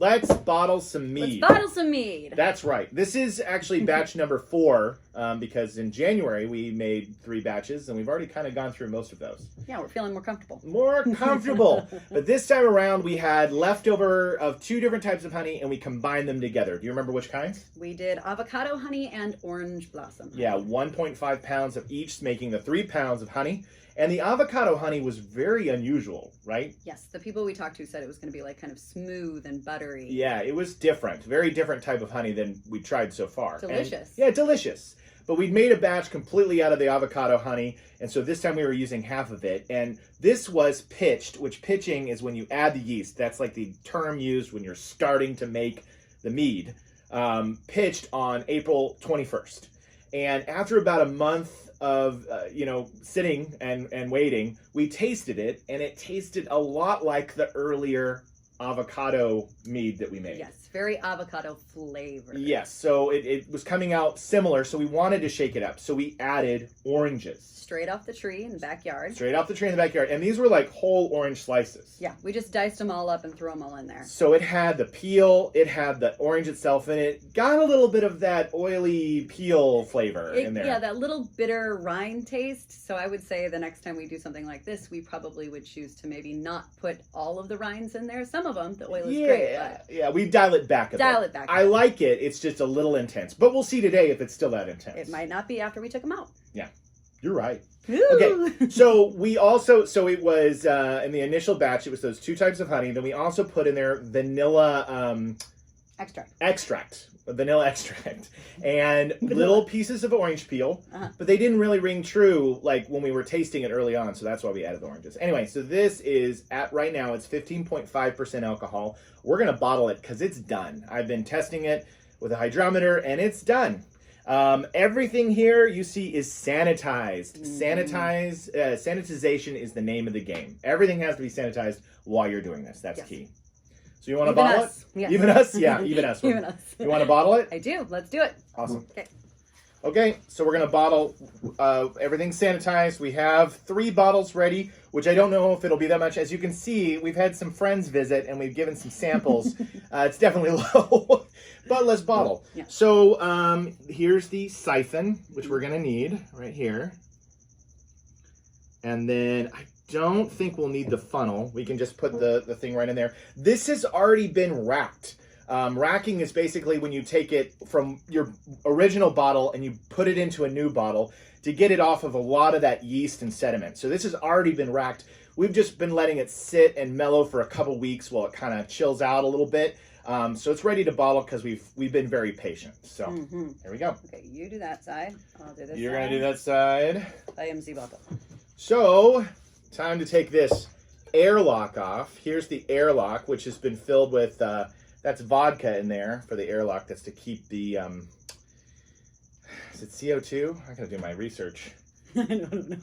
Let's bottle some mead. Let's bottle some mead. That's right. This is actually batch number 4 because in January we made 3 batches and we've already kind of gone through most of those. Yeah, we're feeling more comfortable. More comfortable. But this time around we had leftover of 2 different types of honey and we combined them together. Do you remember which kinds? We did avocado honey and orange blossom honey. Yeah, 1.5 pounds of each, making the 3 pounds of honey. And the avocado honey was very unusual, right? Yes, the people we talked to said it was going to be like kind of smooth and buttery. Yeah, it was different. Very different type of honey than we tried so far. Delicious. And, yeah, delicious. But we'd made a batch completely out of the avocado honey, and so this time we were using half of it. And this was pitched, which pitching is when you add the yeast. That's like the term used when you're starting to make the mead. Pitched on April 21st. And after about a month of sitting and waiting, we tasted it, and it tasted a lot like the earlier avocado mead that we made. Yes, very avocado flavored. Yes, so it was coming out similar, so we wanted to shake it up. So we added oranges. Straight off the tree in the backyard. Straight off the tree in the backyard. And these were like whole orange slices. Yeah, we just diced them all up and threw them all in there. So it had the peel, it had the orange itself in it. Got a little bit of that oily peel flavor in there. Yeah, that little bitter rind taste. So I would say the next time we do something like this, we probably would choose to maybe not put all of the rinds in there. Some of them, the oil is great. But yeah, we dial it back a bit. Dial it back. I like it. It's just a little intense. But we'll see today if it's still that intense. It might not be after we took them out. Yeah, you're right. Ooh. Okay, so it was, in the initial batch, it was those 2 types of honey. Then we also put in there vanilla extract, vanilla extract, and little pieces of orange peel. But they didn't really ring true like when we were tasting it early on, so that's why we added the oranges. Anyway, so this is, right now, it's 15.5% alcohol. We're going to bottle it because it's done. I've been testing it with a hydrometer, and it's done. Everything here you see is sanitized. Sanitization is the name of the game. Everything has to be sanitized while you're doing this. That's key. So you want to bottle it? Yes. Even us? Yeah, even us. Even us. You want to bottle it? I do. Let's do it. Awesome. Okay, so we're going to bottle everything sanitized. We have 3 bottles ready, which I don't know if it'll be that much. As you can see, we've had some friends visit, and we've given some samples. It's definitely low, but let's bottle. Yeah. So here's the siphon, which we're going to need right here. And then I don't think we'll need the funnel. We can just put the thing right in there. This has already been racked. Racking is basically when you take it from your original bottle and you put it into a new bottle to get it off of a lot of that yeast and sediment. So this has already been racked. We've just been letting it sit and mellow for a couple weeks while it kind of chills out a little bit. So it's ready to bottle because we've been very patient. So here we go. Okay, you do that side. I'll do this. You're gonna do that side. I am the bottle. So time to take this airlock off. Here's the airlock, which has been filled with. That's vodka in there for the airlock. That's to keep the, is it CO2? I gotta do my research. I don't know.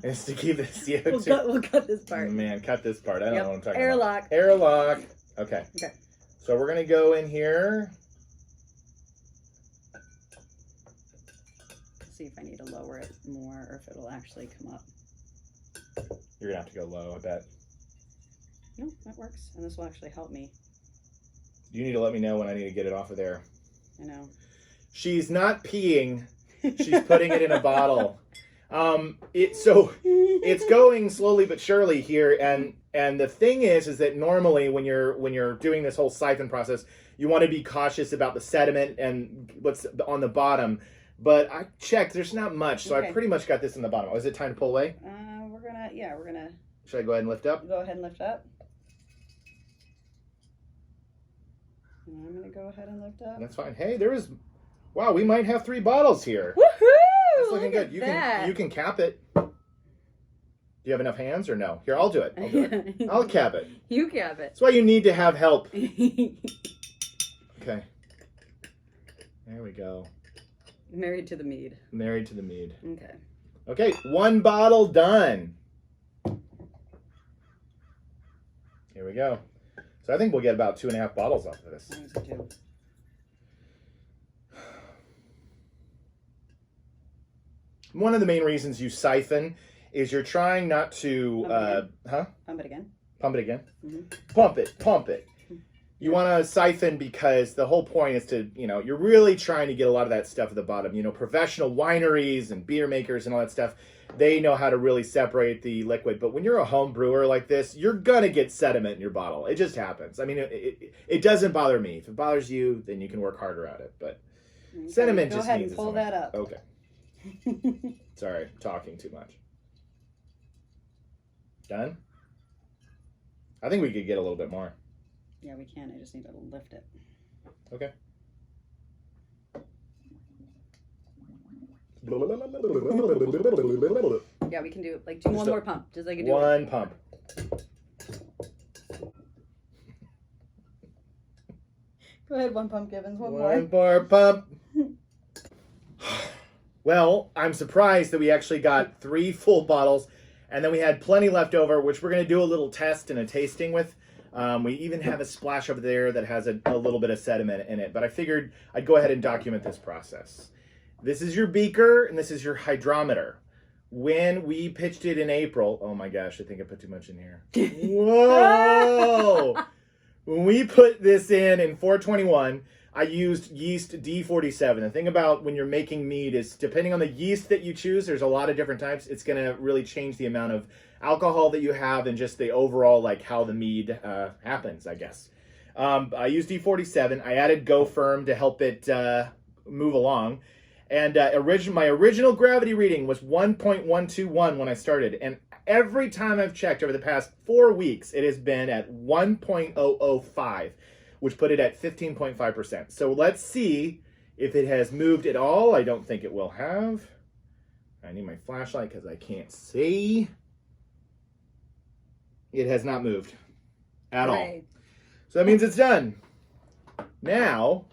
It's to keep the CO2. We'll cut this part. Man, cut this part. I don't know what I'm talking Airlock. about. Airlock. Okay. Okay. So we're gonna go in here. See if I need to lower it more or if it'll actually come up. You're gonna have to go low, I bet. No, that works. And this will actually help me. You need to let me know when I need to get it off of there. I know. She's not peeing. She's putting it in a bottle. It's going slowly but surely here, and the thing is that normally when you're doing this whole siphon process, you want to be cautious about the sediment and what's on the bottom. But I checked, there's not much, so I pretty much got this in the bottom. Oh, is it time to pull away? We're gonna. Should I go ahead and lift up? Go ahead and lift up. And I'm gonna go ahead and lift up. That's fine. Hey, wow, we might have 3 bottles here. Woohoo! It's looking good. You can cap it. Do you have enough hands or no? Here, I'll do it. I'll cap it. You cap it. That's why you need to have help. Okay. There we go. Married to the mead. Married to the mead. Okay. Okay, 1 bottle done. Here we go. So I think we'll get about 2.5 bottles off of this. I think so too. One of the main reasons you siphon is you're trying not to, Pump it again. Pump it again. Mm-hmm. Pump it. You want to siphon because the whole point is to, you're really trying to get a lot of that stuff at the bottom. Professional wineries and beer makers and all that stuff, they know how to really separate the liquid. But when you're a home brewer like this, you're going to get sediment in your bottle. It just happens. I mean, it doesn't bother me. If it bothers you, then you can work harder at it. But sediment just means go ahead and pull that up. Okay. Sorry, talking too much. Done? I think we could get a little bit more. Yeah, we can. I just need to lift it. Okay. Yeah, we can do like do one more pump. Just like one pump. Go ahead, one pump, Gibbons. One more pump. Well, I'm surprised that we actually got 3 full bottles, and then we had plenty left over, which we're going to do a little test and a tasting with. We even have a splash over there that has a little bit of sediment in it, but I figured I'd go ahead and document this process. This is your beaker, and this is your hydrometer. When we pitched it in April, oh my gosh, I think I put too much in here. Whoa! When we put this in 421, I used yeast D47. The thing about when you're making mead is depending on the yeast that you choose, there's a lot of different types. It's going to really change the amount of alcohol that you have and just the overall, like how the mead happens, I guess. I used D47. I added Go Firm to help it move along. And my original gravity reading was 1.121 when I started. And every time I've checked over the past 4 weeks, it has been at 1.005, which put it at 15.5%. So let's see if it has moved at all. I don't think it will have. I need my flashlight because I can't see. It has not moved at all. So that means it's done. Now,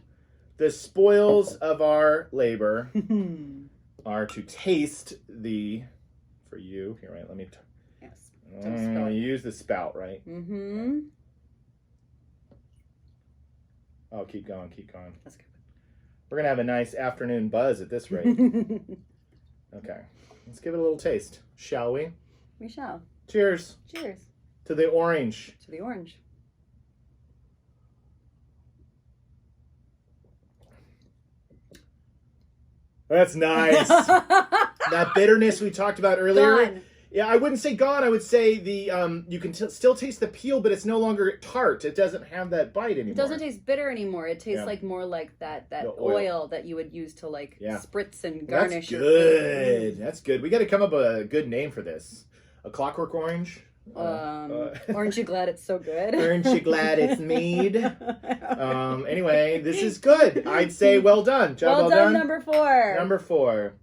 the spoils of our labor are to taste for you. Here, right, let me... Yes. Use the spout, right? Mm-hmm. Oh, keep going, keep going. That's good. We're going to have a nice afternoon buzz at this rate. Okay. Let's give it a little taste, shall we? We shall. Cheers. Cheers. To the orange. To the orange. That's nice. That bitterness we talked about earlier. Gone. Yeah, I wouldn't say gone. I would say you can still taste the peel, but it's no longer tart. It doesn't have that bite anymore. It doesn't taste bitter anymore. It tastes like more like that oil that you would use to spritz and garnish. That's good. That's good. We got to come up with a good name for this. A clockwork orange. Aren't you glad it's so good? Aren't you glad it's mead? Anyway, this is good. I'd say well done. Job well done. Number 4. Number 4.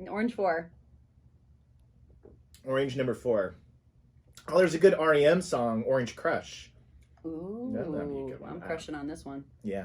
Orange 4. Orange number 4. Oh, there's a good REM song, Orange Crush. Ooh, that'd be a good one. I'm crushing on this one. Yeah.